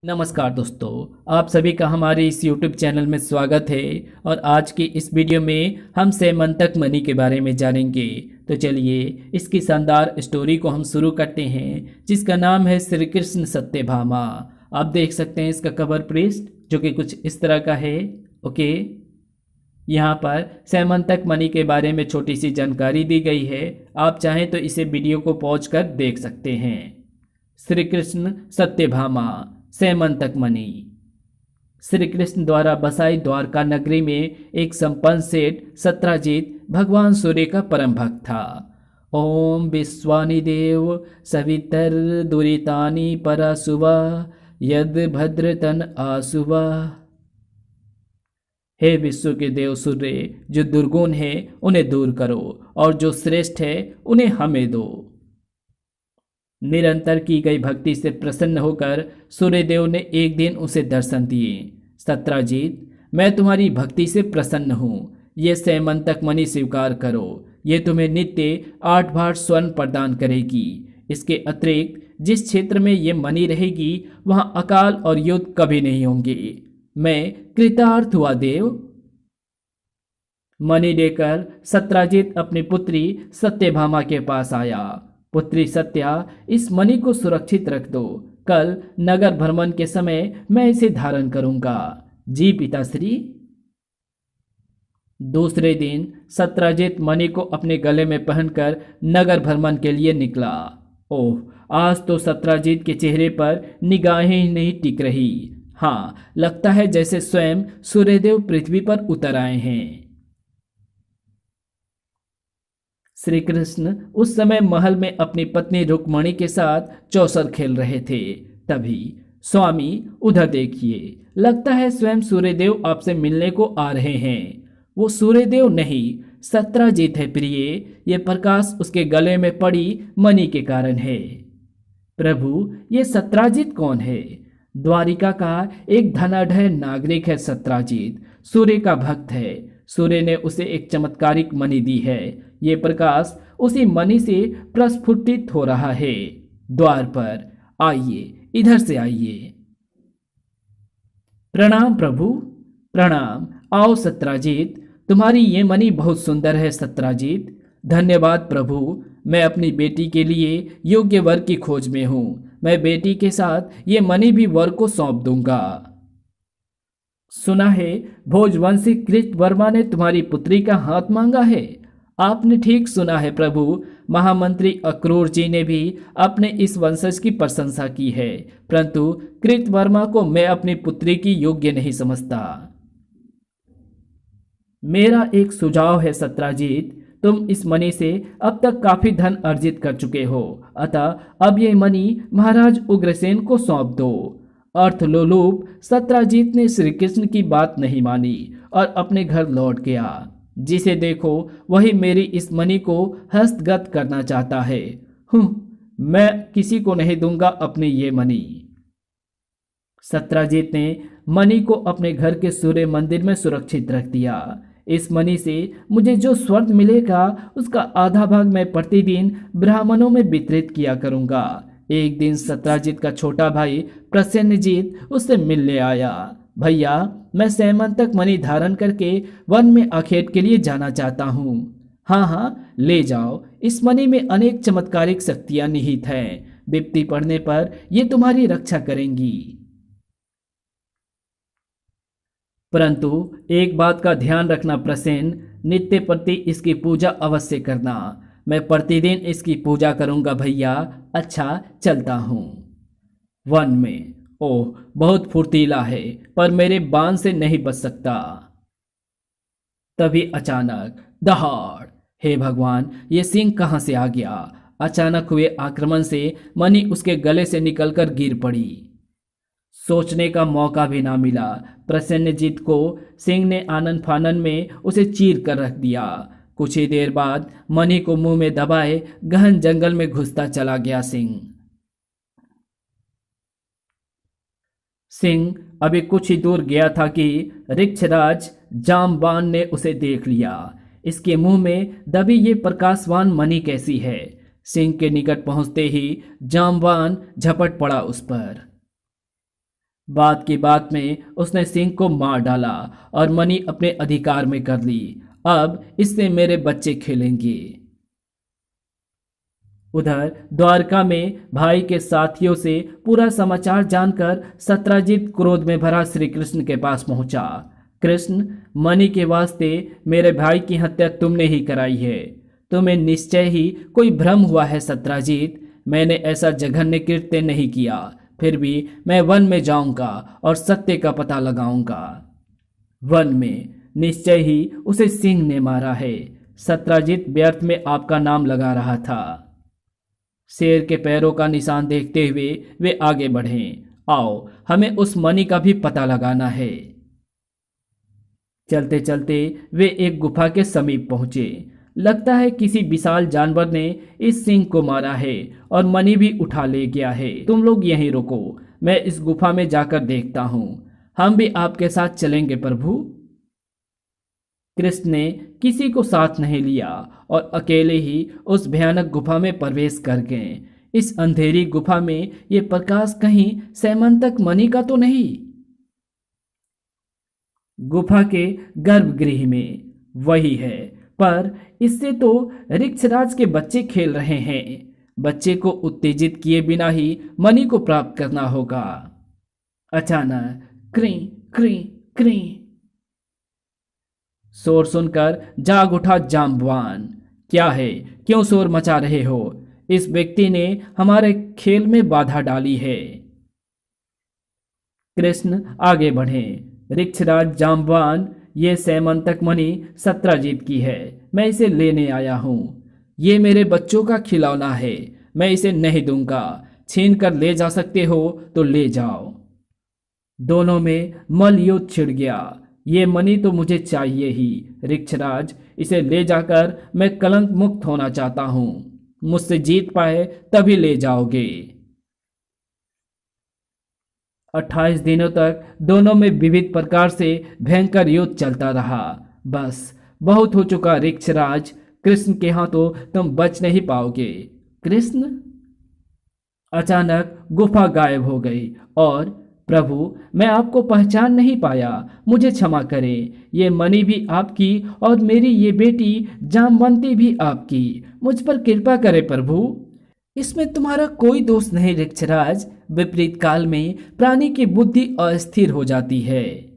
नमस्कार दोस्तों, आप सभी का हमारे इस YouTube चैनल में स्वागत है। और आज की इस वीडियो में हम सैमंतक मणि के बारे में जानेंगे। तो चलिए इसकी शानदार स्टोरी को हम शुरू करते हैं, जिसका नाम है श्री कृष्ण सत्यभामा। आप देख सकते हैं इसका कवर पृष्ठ, जो कि कुछ इस तरह का है। ओके, यहाँ पर सैमंतक मणि के बारे में छोटी सी जानकारी दी गई है। आप चाहें तो इसे वीडियो को पॉज कर देख सकते हैं। श्री कृष्ण सत्यभामा सैमंतक मणि। श्री कृष्ण द्वारा बसाई द्वारका नगरी में एक संपन्न सेठ सत्राजित भगवान सूर्य का परम भक्त था। ओम विश्वानि देव सवितर दुरितानि परासुवा यद भद्रतन आसुवा। हे विश्व के देव सूर्य, जो दुर्गुण है उन्हें दूर करो और जो श्रेष्ठ है उन्हें हमें दो। निरंतर की गई भक्ति से प्रसन्न होकर सूर्यदेव ने एक दिन उसे दर्शन दिए। सत्राजित, मैं तुम्हारी भक्ति से प्रसन्न हूँ। ये सैमंतक मणि स्वीकार करो। ये तुम्हें नित्य 8 भार स्वर्ण प्रदान करेगी। इसके अतिरिक्त जिस क्षेत्र में ये मणि रहेगी वहाँ अकाल और युद्ध कभी नहीं होंगे। मैं कृतार्थ हुआ देव। मणि लेकर सत्राजित अपनी पुत्री सत्यभामा के पास आया। पुत्री सत्या, इस मणि को सुरक्षित रख दो। कल नगर भ्रमण के समय मैं इसे धारण करूंगा। जी पिताश्री। दूसरे दिन सत्राजित मणि को अपने गले में पहनकर नगर भ्रमण के लिए निकला। ओह, आज तो सत्राजित के चेहरे पर निगाहें ही नहीं टिक रही। हाँ, लगता है जैसे स्वयं सूर्यदेव पृथ्वी पर उतर आए हैं। श्री कृष्ण उस समय महल में अपनी पत्नी रुक्मणी के साथ चौसर खेल रहे थे। तभी स्वामी, उधर देखिए, लगता है स्वयं सूर्यदेव आपसे मिलने को आ रहे हैं। वो सूर्यदेव नहीं, सत्राजित है प्रिय। ये प्रकाश उसके गले में पड़ी मणि के कारण है। प्रभु, ये सत्राजित कौन है? द्वारिका का एक धनाढ़ नागरिक है सत्राजित। सूर्य का भक्त है। सूर्य ने उसे एक चमत्कारिक मणि दी है। ये प्रकाश उसी मणि से प्रस्फुटित हो रहा है। द्वार पर आइए, इधर से आइए। प्रणाम प्रभु, प्रणाम। आओ सत्राजित, तुम्हारी ये मणि बहुत सुंदर है सत्राजित। धन्यवाद प्रभु, मैं अपनी बेटी के लिए योग्य वर की खोज में हूँ। मैं बेटी के साथ ये मणि भी वर को सौंप दूंगा। सुना है भोजवंशी कृतवर्मा ने तुम्हारी पुत्री का हाथ मांगा है। आपने ठीक सुना है प्रभु। महामंत्री अक्रूर जी ने भी अपने इस वंशज की प्रशंसा की है, परंतु कृतवर्मा को मैं अपनी पुत्री की योग्य नहीं समझता। मेरा एक सुझाव है सत्राजित, तुम इस मणि से अब तक काफी धन अर्जित कर चुके हो, अतः अब ये मणि महाराज उग्रसेन को सौंप दो। अर्थलोलुप सत्राजित ने श्री कृष्ण की बात नहीं मानी और अपने घर लौट गया। जिसे देखो वही मेरी इस मणि को हस्तगत करना चाहता है। मैं किसी को नहीं दूंगा अपनी ये मणि। सत्राजित ने मणि को अपने घर के सूर्य मंदिर में सुरक्षित रख दिया। इस मणि से मुझे जो स्वर्ण मिलेगा उसका आधा भाग मैं प्रतिदिन ब्राह्मणों में वितरित किया करूंगा। एक दिन सत्राजित का छोटा भाई प्रसेनजीत उससे मिलने आया। भैया, मैं सैमंतक मणि धारण करके वन में आखेट के लिए जाना चाहता हूँ। हाँ हाँ, ले जाओ। इस मणि में अनेक चमत्कारिक शक्तियां निहित हैं। विपत्ति पड़ने पर ये तुम्हारी रक्षा करेंगी। परंतु एक बात का ध्यान रखना प्रसेन, नित्य प्रति इसकी पूजा अवश्य करना। मैं प्रतिदिन इसकी पूजा करूंगा भैया। अच्छा, चलता हूँ। वन में ओह, बहुत फुर्तीला है, पर मेरे बाण से नहीं बच सकता। तभी अचानक दहाड़। हे भगवान, ये सिंह कहाँ से आ गया? अचानक हुए आक्रमण से मणि उसके गले से निकलकर गिर पड़ी। सोचने का मौका भी ना मिला। प्रसन्नजीत को सिंह ने आनन फानन में उसे चीर कर रख दिया। कुछ ही देर बाद मणि को मुंह में दबाए गहन जंगल में घुसता चला गया सिंह अभी कुछ ही दूर गया था कि ऋक्षराज जामवान ने उसे देख लिया। इसके मुंह में दबी ये प्रकाशवान मणि कैसी है? सिंह के निकट पहुंचते ही जामवान झपट पड़ा उस पर। बात की बात में उसने सिंह को मार डाला और मणि अपने अधिकार में कर ली। अब इससे मेरे बच्चे खेलेंगे। उधर द्वारका में भाई के साथियों से पूरा समाचार जानकर सत्यजित क्रोध में भरा श्री कृष्ण के पास पहुंचा। कृष्ण, मणि के वास्ते मेरे भाई की हत्या तुमने ही कराई है। तुम्हें निश्चय ही कोई भ्रम हुआ है सत्यजित। मैंने ऐसा जघन्य कृत्य नहीं किया। फिर भी मैं वन में जाऊंगा और सत्य का पता लगाऊंगा। वन में निश्चय ही उसे सिंह ने मारा है। सत्यजित व्यर्थ में आपका नाम लगा रहा था। शेर के पैरों का निशान देखते हुए वे आगे बढ़े। आओ, हमें उस मणि का भी पता लगाना है। चलते चलते वे एक गुफा के समीप पहुंचे। लगता है किसी विशाल जानवर ने इस सिंह को मारा है और मणि भी उठा ले गया है। तुम लोग यहीं रुको, मैं इस गुफा में जाकर देखता हूं। हम भी आपके साथ चलेंगे प्रभु। कृष्ण ने किसी को साथ नहीं लिया और अकेले ही उस भयानक गुफा में प्रवेश कर गए। इस अंधेरी गुफा में ये प्रकाश कहीं सैमंतक मणि का तो नहीं। गुफा के गर्भगृह में वही है, पर इससे तो ऋक्षराज के बच्चे खेल रहे हैं। बच्चे को उत्तेजित किए बिना ही मणि को प्राप्त करना होगा। अचानक क्री क्री क्री शोर सुनकर जाग उठा जाम्बवान। क्या है, क्यों शोर मचा रहे हो? इस व्यक्ति ने हमारे खेल में बाधा डाली है। कृष्ण आगे बढ़े। ऋक्षराज जाम्बवान, ये सैमंतक मणि सत्यजित की है। मैं इसे लेने आया हूं। ये मेरे बच्चों का खिलौना है। मैं इसे नहीं दूंगा। छीन कर ले जा सकते हो तो ले जाओ। दोनों में मल युद्ध छिड़ गया। ये मणि तो मुझे चाहिए ही। ऋक्षराज, इसे ले जाकर मैं कलंक मुक्त होना चाहता हूं। मुझसे जीत पाए तभी ले जाओगे। 28 दिनों तक दोनों में विविध प्रकार से भयंकर युद्ध चलता रहा। बस बहुत हो चुका ऋक्षराज। कृष्ण के हाथों तुम बच नहीं पाओगे। कृष्ण। अचानक गुफा गायब हो गई और प्रभु, मैं आपको पहचान नहीं पाया। मुझे क्षमा करें। ये मणि भी आपकी और मेरी ये बेटी जामवंती भी आपकी। मुझ पर कृपा करें प्रभु। इसमें तुम्हारा कोई दोष नहीं ऋक्षराज। विपरीत काल में प्राणी की बुद्धि अस्थिर हो जाती है।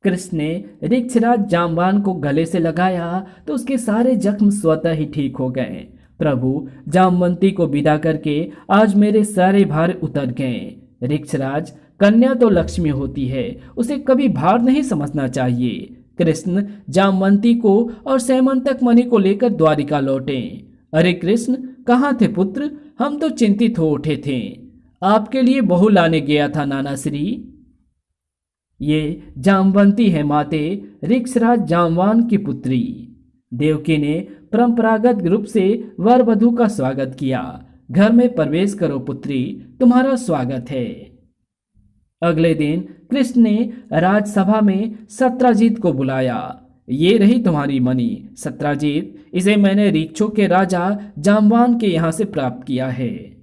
कृष्ण ने ऋक्षराज जामवान को गले से लगाया तो उसके सारे जख्म स्वतः ही ठीक हो गए। प्रभु, जामवंती को विदा करके आज मेरे सारे भार उतर गए। ऋक्षराज, कन्या तो लक्ष्मी होती है, उसे कभी भार नहीं समझना चाहिए। कृष्ण जामवंती को और सैमंतक मणि को लेकर द्वारिका लौटे। अरे कृष्ण, कहाँ थे पुत्र? हम तो चिंतित हो उठे थे। आपके लिए बहू लाने गया था नाना श्री। ये जामवंती है माते, ऋक्षराज जामवान की पुत्री। देवकी ने परंपरागत रूप से वर वधू का स्वागत किया। घर में प्रवेश करो पुत्री, तुम्हारा स्वागत है। अगले दिन कृष्ण ने राजसभा में सत्यजित को बुलाया। ये रही तुम्हारी मणि सत्यजित, इसे मैंने ऋक्षों के राजा जाम्बान के यहाँ से प्राप्त किया है।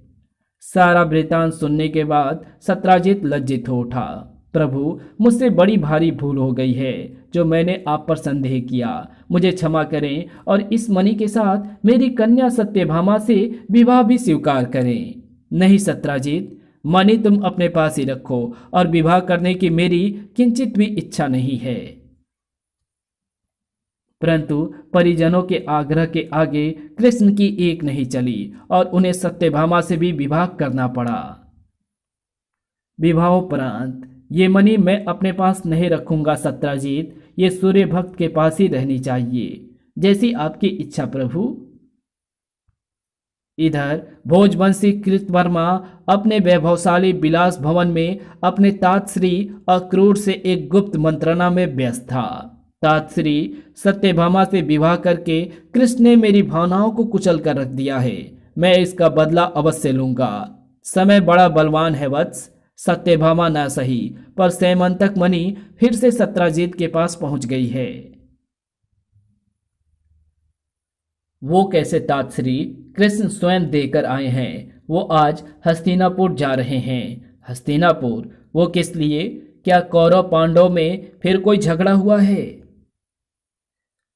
सारा वृतांत सुनने के बाद सत्यजित लज्जित हो उठा। प्रभु, मुझसे बड़ी भारी भूल हो गई है जो मैंने आप पर संदेह किया। मुझे क्षमा करें और इस मणि के साथ मेरी कन्या सत्यभामा से विवाह भी स्वीकार करें। नहीं सत्यजित, मणि तुम अपने पास ही रखो और विवाह करने की मेरी किंचित भी इच्छा नहीं है। परंतु परिजनों के आग्रह के आगे कृष्ण की एक नहीं चली और उन्हें सत्यभामा से भी विवाह करना पड़ा। विवाहोपरांत ये मणि मैं अपने पास नहीं रखूंगा सत्यजित, ये सूर्य भक्त के पास ही रहनी चाहिए। जैसी आपकी इच्छा प्रभु। इधर भोजवंशी कृतवर्मा अपने वैभवशाली विलास भवन में अपने तातश्री अक्रूर से एक गुप्त मंत्रणा में व्यस्त था। तातश्री, सत्यभामा से विवाह करके कृष्ण ने मेरी भावनाओं को कुचल कर रख दिया है। मैं इसका बदला अवश्य लूंगा। समय बड़ा बलवान है वत्स। सत्यभामा न सही, पर सैमंतक मणि फिर से सत्यजित के पास पहुंच गई है। वो कैसे तातश्री? कृष्ण स्वयं देकर आए हैं। वो आज हस्तिनापुर जा रहे हैं। हस्तिनापुर? वो किस लिए? क्या कौरव पांडव में फिर कोई झगड़ा हुआ है?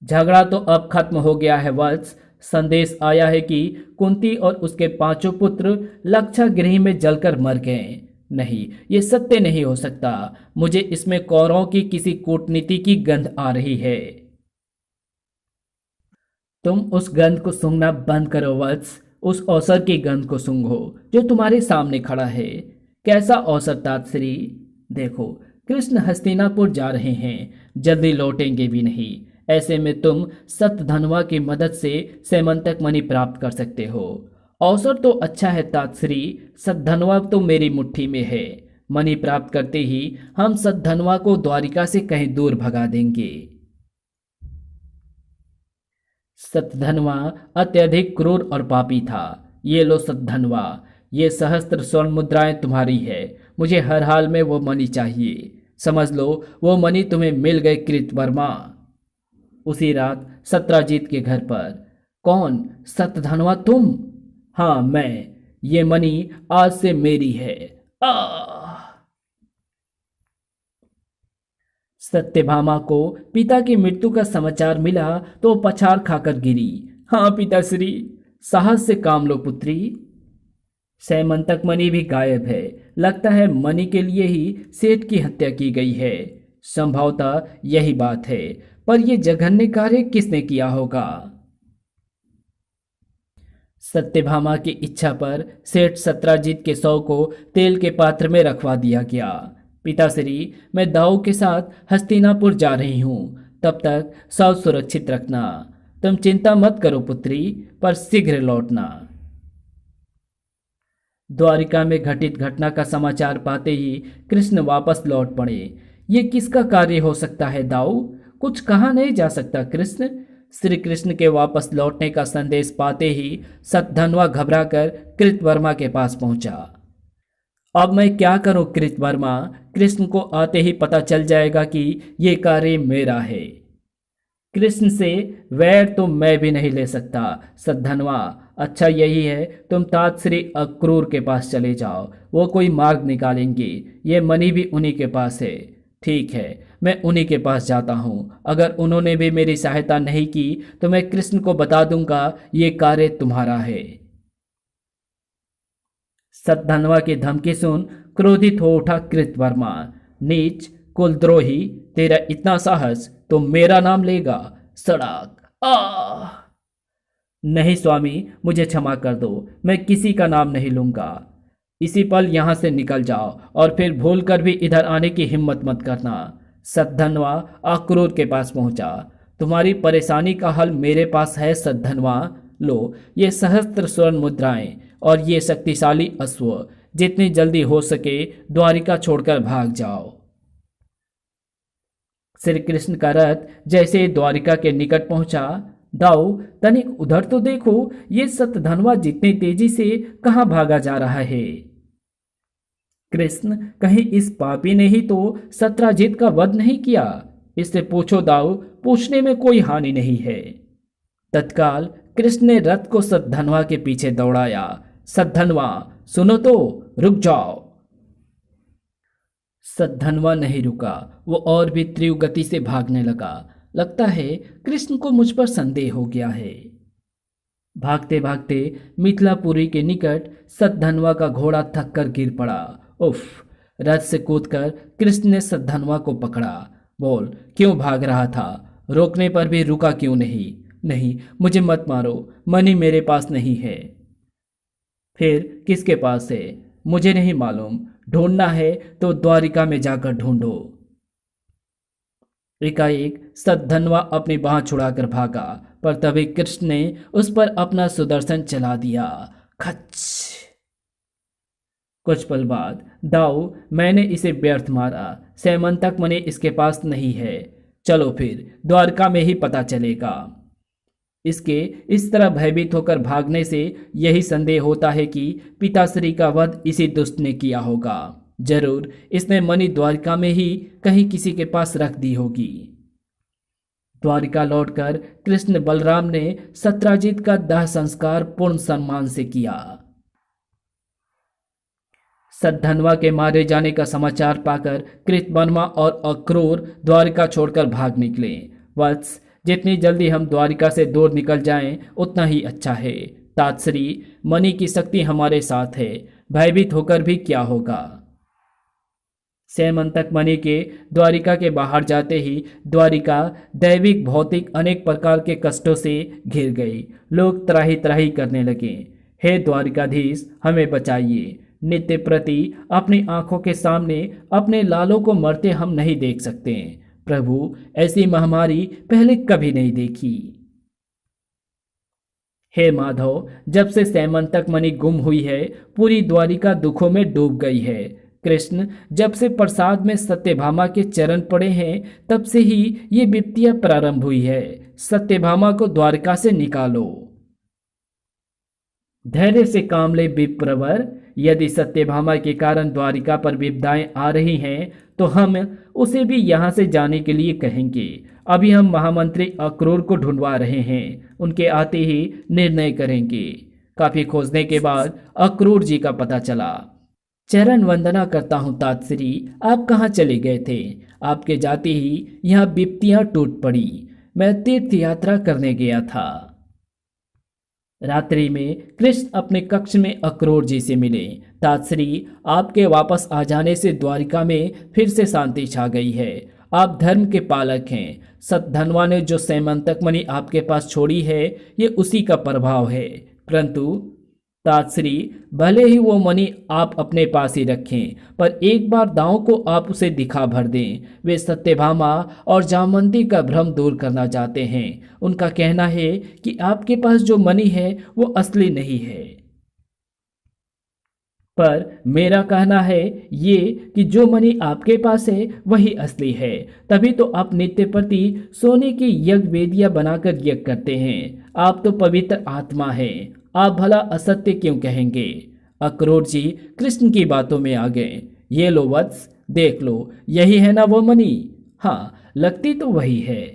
झगड़ा तो अब खत्म हो गया है वत्स। संदेश आया है कि कुंती और उसके पांचों पुत्र लक्षागृह में जलकर मर गए। नहीं, ये सत्य नहीं हो सकता। मुझे इसमें कौरवों की किसी कूटनीति की गंध आ रही है। तुम उस गंध को सूंघना बंद करो वत्स। उस अवसर की गंध को सूंघो जो तुम्हारे सामने खड़ा है। कैसा अवसर तातश्री? देखो, कृष्ण हस्तिनापुर जा रहे हैं, जल्दी लौटेंगे भी नहीं। ऐसे में तुम सतधनवा की मदद से सेमंतक मणि प्राप्त कर सकते हो। अवसर तो अच्छा है तातश्री, सतधनवा तो मेरी मुट्ठी में है। मणि प्राप्त करते ही हम सतधनवा को द्वारिका से कहीं दूर भगा देंगे। सतधनवा अत्यधिक क्रूर और पापी था। ये लो सतधनवा, ये सहस्त्र स्वर्ण मुद्राएं तुम्हारी है। मुझे हर हाल में वो मणि चाहिए। समझ लो, वो मणि तुम्हें मिल गए कृतवर्मा। उसी रात सत्राजीत के घर पर। कौन? सतधनवा तुम? हाँ, मैं। ये मणि आज से मेरी है। आ सत्यभामा को पिता की मृत्यु का समाचार मिला तो पछाड़ खाकर गिरी। हाँ पिताश्री, साहस से काम लो पुत्री। सैमंतक मणि भी गायब है। लगता है मणि के लिए ही सेठ की हत्या की गई है। संभवतः यही बात है, पर यह जघन्य कार्य किसने किया होगा? सत्यभामा की इच्छा पर सेठ सत्राजीत के शव को तेल के पात्र में रखवा दिया गया। पिताश्री, मैं दाऊ के साथ हस्तिनापुर जा रही हूँ। तब तक शव सुरक्षित रखना। तुम चिंता मत करो पुत्री, पर शीघ्र लौटना। द्वारिका में घटित घटना का समाचार पाते ही कृष्ण वापस लौट पड़े। ये किसका कार्य हो सकता है दाऊ? कुछ कहा नहीं जा सकता कृष्ण। श्री कृष्ण के वापस लौटने का संदेश पाते ही सतधनवा घबराकर कृतवर्मा के पास पहुंचा। अब मैं क्या करूं कृतवर्मा? कृष्ण को आते ही पता चल जाएगा कि ये कार्य मेरा है। कृष्ण से वैर तो मैं भी नहीं ले सकता सतधनवा। अच्छा यही है, तुम तात श्री अक्रूर के पास चले जाओ, वो कोई मार्ग निकालेंगे। ये मणि भी उन्हीं के पास है। ठीक है, मैं उन्हीं के पास जाता हूँ। अगर उन्होंने भी मेरी सहायता नहीं की तो मैं कृष्ण को बता दूंगा ये कार्य तुम्हारा है। सतधनवा की धमकी सुन क्रोधित हो उठा कृतवर्मा। नीच, कुलद्रोही, तेरा इतना साहस तो मेरा नाम लेगा? सड़क! नहीं स्वामी, मुझे क्षमा कर दो, मैं किसी का नाम नहीं लूंगा। इसी पल यहां से निकल जाओ और फिर भूल कर भी इधर आने की हिम्मत मत करना। सतधनवा अक्रूर के पास पहुंचा। तुम्हारी परेशानी का हल मेरे पास है सतधनवा। लो ये सहस्त्र स्वर्ण मुद्राएं और ये शक्तिशाली अश्व। जितनी जल्दी हो सके द्वारिका छोड़कर भाग जाओ। श्री कृष्ण का रथ जैसे द्वारिका के निकट पहुंचा, दाऊ तनिक उधर तो देखो, ये सतधनवा जितनी तेजी से कहां भागा जा रहा है। कृष्ण, कहीं इस पापी ने ही तो सत्राजीत का वध नहीं किया? इससे पूछो दाऊ, पूछने में कोई हानि नहीं है। तत्काल कृष्ण ने रथ को सतधनवा के पीछे दौड़ाया। सतधनवा सुनो तो, रुक जाओ। सतधनवा नहीं रुका, वो और भी तीव्र गति से भागने लगा। लगता है कृष्ण को मुझ पर संदेह हो गया है। भागते भागते मिथिलापुरी के निकट सतधनवा का घोड़ा थक कर गिर पड़ा। उफ! रथ से कूदकर कृष्ण ने सतधनवा को पकड़ा। बोल, क्यों भाग रहा था? रोकने पर भी रुका क्यों नहीं? नहीं, मुझे मत मारो, मणि मेरे पास नहीं है। फिर किसके पास है? मुझे नहीं मालूम। ढूंढना है तो द्वारिका में जाकर ढूंढो। एकाएक सतधनवा अपनी बाह छुड़ाकर भागा, पर तभी कृष्ण ने उस पर अपना सुदर्शन चला दिया। खच! कुछ पल बाद, दाऊ मैंने इसे व्यर्थ मारा। सैमंतक मणि इसके पास नहीं है। चलो फिर द्वारका में ही पता चलेगा। इसके इस तरह भयभीत होकर भागने से यही संदेह होता है कि पिताश्री का वध इसी दुष्ट ने किया होगा। जरूर इसने मणि द्वारिका में ही कहीं किसी के पास रख दी होगी। द्वारिका लौटकर कृष्ण बलराम ने सत्राजीत का दाह संस्कार पूर्ण सम्मान से किया। सद्धनवा के मारे जाने का समाचार पाकर कृतवर्मा और अक्रूर द्वारिका छोड़कर भाग निकले। वत्स, जितनी जल्दी हम द्वारिका से दूर निकल जाएं उतना ही अच्छा है। तातश्री, मणि की शक्ति हमारे साथ है, भयभीत होकर भी क्या होगा। सैमंतक मणि के द्वारिका के बाहर जाते ही द्वारिका दैविक भौतिक अनेक प्रकार के कष्टों से घिर गई। लोग त्राही त्राही करने लगे, हे द्वारिकाधीश हमें बचाइए। नित्य प्रति अपनी आंखों के सामने अपने लालों को मरते हम नहीं देख सकते। प्रभु, ऐसी महामारी पहले कभी नहीं देखी। हे माधव, जब से सैमंतक मणि गुम हुई है पूरी द्वारिका दुखों में डूब गई है। कृष्ण, जब से प्रसाद में सत्यभामा के चरण पड़े हैं तब से ही ये विपत्तियां प्रारंभ हुई है। सत्यभामा को द्वारिका से निकालो। धैर्य से काम ले विप्रवर। यदि सत्यभामा के कारण द्वारिका पर विपदाएं आ रही हैं तो हम उसे भी यहाँ से जाने के लिए कहेंगे। अभी हम महामंत्री अक्रूर को ढूंढवा रहे हैं, उनके आते ही निर्णय करेंगे। काफी खोजने के बाद अक्रूर जी का पता चला। चरण वंदना करता हूँ तातश्री, आप कहाँ चले गए थे? आपके जाते ही यहाँ विपत्तियां टूट पड़ी। मैं तीर्थ यात्रा करने गया था। रात्रि में कृष्ण अपने कक्ष में अक्रूर जी से मिले। तातश्री, आपके वापस आ जाने से द्वारिका में फिर से शांति छा गई है। आप धर्म के पालक हैं। सद्धनवा ने जो सैमंतक मणि आपके पास छोड़ी है ये उसी का प्रभाव है। परंतु तातश्री, भले ही वो मणि आप अपने पास ही रखें, पर एक बार दांव को आप उसे दिखा भर दें। वे सत्यभामा और जामवंती का भ्रम दूर करना चाहते हैं। उनका कहना है कि आपके पास जो मणि है वो असली नहीं है, पर मेरा कहना है ये कि जो मणि आपके पास है वही असली है। तभी तो आप नित्य प्रति सोने की यज्ञ वेदियां बनाकर यज्ञ करते हैं। आप तो पवित्र आत्मा हैं, आप भला असत्य क्यों कहेंगे? अक्रूर जी कृष्ण की बातों में आ गए। ये लो वत्स, देख लो, यही है ना वो मणि? हाँ, लगती तो वही है।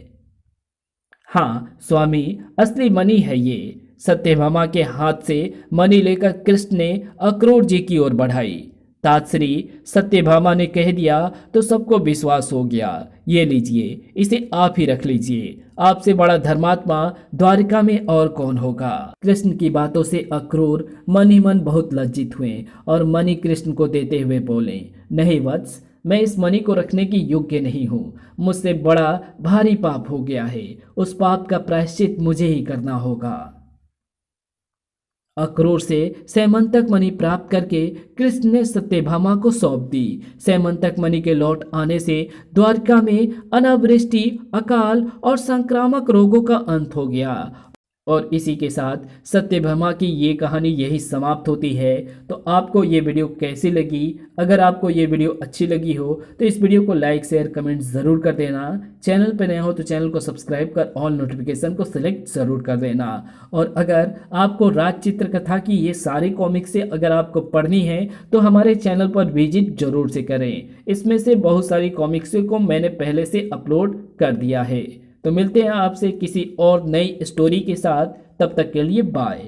हाँ स्वामी, असली मणि है ये। सत्यभामा के हाथ से मणि लेकर कृष्ण ने अक्रूर जी की ओर बढ़ाई। तातश्री, सत्यभामा ने कह दिया तो सबको विश्वास हो गया। ये लीजिए, इसे आप ही रख लीजिए। आपसे बड़ा धर्मात्मा द्वारिका में और कौन होगा? कृष्ण की बातों से अक्रूर मन ही मन बहुत लज्जित हुए और मणि कृष्ण को देते हुए बोले, नहीं वत्स, मैं इस मणि को रखने की योग्य नहीं हूँ। मुझसे बड़ा भारी पाप हो गया है, उस पाप का प्रायश्चित मुझे ही करना होगा। अक्रूर से सैमंतक मणि प्राप्त करके कृष्ण ने सत्यभामा को सौंप दी। सैमंतक मणि के लौट आने से द्वारका में अनावृष्टि, अकाल और संक्रामक रोगों का अंत हो गया। और इसी के साथ सत्यभामा की ये कहानी यही समाप्त होती है। तो आपको ये वीडियो कैसी लगी? अगर आपको ये वीडियो अच्छी लगी हो तो इस वीडियो को लाइक शेयर कमेंट ज़रूर कर देना। चैनल पर नए हो तो चैनल को सब्सक्राइब कर ऑल नोटिफिकेशन को सिलेक्ट ज़रूर कर देना। और अगर आपको राज चित्रकथा की ये सारी कॉमिक्स से अगर आपको पढ़नी है तो हमारे चैनल पर विजिट जरूर से करें। इसमें से बहुत सारी कॉमिक्स को मैंने पहले से अपलोड कर दिया है। तो मिलते हैं आपसे किसी और नई स्टोरी के साथ, तब तक के लिए बाय।